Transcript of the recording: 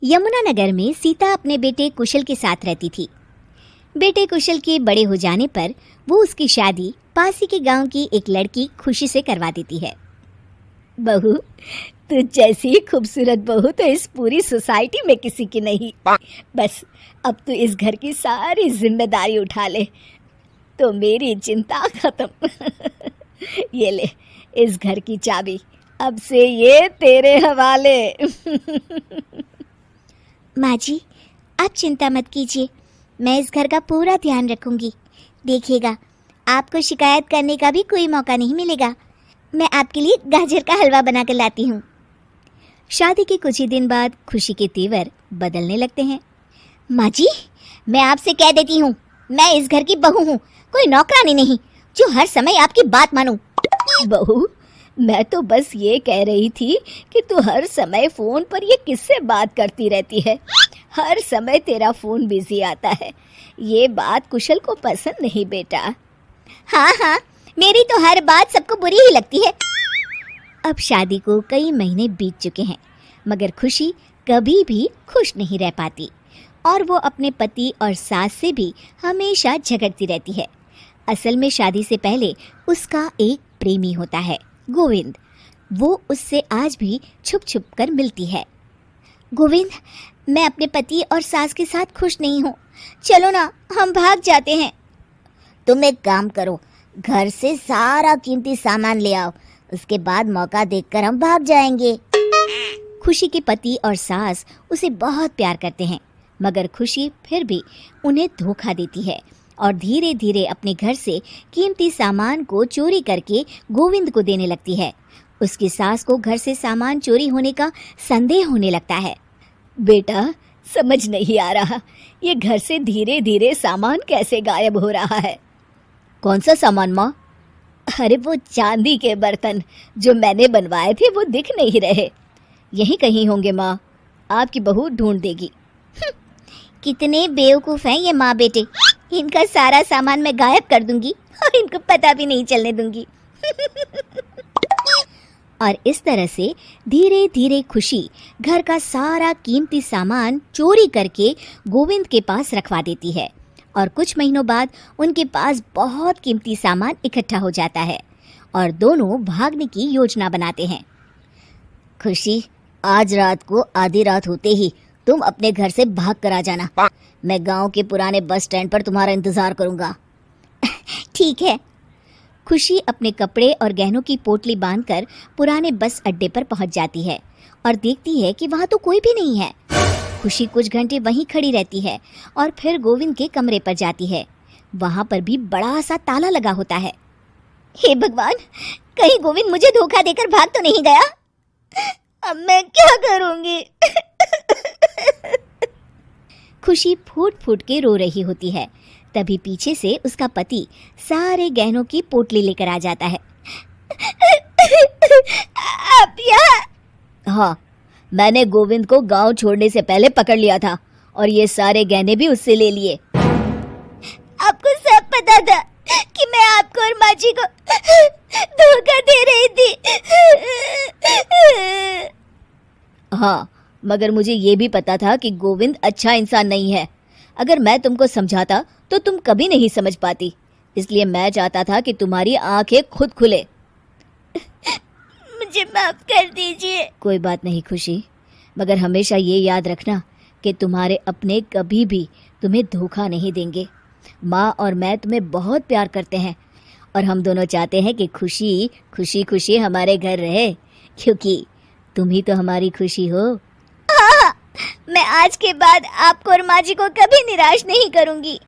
यमुनानगर में सीता अपने बेटे कुशल के साथ रहती थी। बेटे कुशल के बड़े हो जाने पर वो उसकी शादी पास ही के गांव की एक लड़की खुशी से करवा देती है। बहू, तुझ जैसी खूबसूरत बहू तो इस पूरी सोसाइटी में किसी की नहीं। बस अब तू इस घर की सारी जिम्मेदारी उठा ले तो मेरी चिंता खत्म। ये ले इस घर की चाबी, अब से ये तेरे हवाले। माँ जी, आप चिंता मत कीजिए, मैं इस घर का पूरा ध्यान रखूंगी। देखिएगा, आपको शिकायत करने का भी कोई मौका नहीं मिलेगा। मैं आपके लिए गाजर का हलवा बनाकर लाती हूँ। शादी के कुछ ही दिन बाद खुशी के तेवर बदलने लगते हैं। माँ जी, मैं आपसे कह देती हूँ, मैं इस घर की बहू हूँ, कोई नौकरानी नहीं जो हर समय आपकी बात मानूं। बहू, मैं तो बस ये कह रही थी कि तू हर समय फोन पर ये किससे बात करती रहती है। हर समय तेरा फोन बिजी आता है। ये बात कुशल को पसंद नहीं बेटा। हाँ, मेरी तो हर बात सबको बुरी ही लगती है। अब शादी को कई महीने बीत चुके हैं, मगर खुशी कभी भी खुश नहीं रह पाती और वो अपने पति और सास से भी हमेशा झगड़ती रहती है। असल में शादी से पहले उसका एक प्रेमी होता है, गोविंद। वो उससे आज भी छुप छुप कर मिलती है। गोविंद, मैं अपने पति और सास के साथ खुश नहीं हूँ, चलो ना हम भाग जाते हैं। तुम एक काम करो, घर से सारा कीमती सामान ले आओ, उसके बाद मौका देखकर हम भाग जाएंगे। खुशी के पति और सास उसे बहुत प्यार करते हैं, मगर खुशी फिर भी उन्हें धोखा देती है और धीरे धीरे अपने घर से कीमती सामान को चोरी करके गोविंद को देने लगती है। उसकी सास को घर से सामान चोरी होने का संदेह होने लगता है। बेटा, समझ नहीं आ रहा, ये घर से धीरे धीरे सामान कैसे गायब हो रहा है। कौन सा सामान माँ? अरे वो चांदी के बर्तन जो मैंने बनवाए थे वो दिख नहीं रहे। यहीं कहीं होंगे माँ, आपकी बहू ढूंढ देगी। कितने बेवकूफ हैं ये माँ बेटे, इनका सारा सामान मैं गायब कर दूंगी और इनको पता भी नहीं चलने दूंगी। और इस तरह से धीरे धीरे खुशी घर का सारा कीमती सामान चोरी करके गोविंद के पास रखवा देती है और कुछ महीनों बाद उनके पास बहुत कीमती सामान इकट्ठा हो जाता है और दोनों भागने की योजना बनाते हैं। खुशी, आज रात को आधी रात होते ही तुम अपने घर से भाग कर आ जाना। मैं गांव के पुराने बस स्टैंड पर तुम्हारा इंतजार करूंगा। ठीक है। खुशी अपने कपड़े और गहनों की पोटली बांधकर पुराने बस अड्डे पर पहुंच जाती है और देखती है कि वहां तो कोई भी नहीं है। खुशी कुछ घंटे वहीं खड़ी रहती है और फिर गोविंद के कमरे पर जाती है। वहां पर भी बड़ा सा ताला लगा होता है। हे भगवान, कहीं गोविंद मुझे धोखा देकर भाग तो नहीं गया। अब मैं क्या करूंगी? खुशी फूट फूट के रो रही होती है। तभी पीछे से उसका पति सारे गहनों की पोटली लेकर आ जाता है। आप यहाँ? हाँ, मैंने गोविंद को गांव छोड़ने से पहले पकड़ लिया था और ये सारे गहने भी उससे ले लिए। आपको सब पता था कि मैं आपको और माँ जी को धोखा दे रही थी। हाँ, मगर मुझे ये भी पता था कि गोविंद अच्छा इंसान नहीं है। अगर मैं तुमको समझाता तो तुम कभी नहीं समझ पाती, इसलिए मैं चाहता था कि तुम्हारी आंखें खुद खुले। मुझे माफ कर दीजिए। कोई बात नहीं खुशी, मगर हमेशा ये याद रखना कि तुम्हारे अपने कभी भी तुम्हें धोखा नहीं देंगे। माँ और मैं तुम्हें बहुत प्यार करते हैं और हम दोनों चाहते हैं कि खुशी खुशी खुशी हमारे घर रहे, क्योंकि तुम ही तो हमारी खुशी हो। हाँ, मैं आज के बाद आपको और माँ जी को कभी निराश नहीं करूंगी।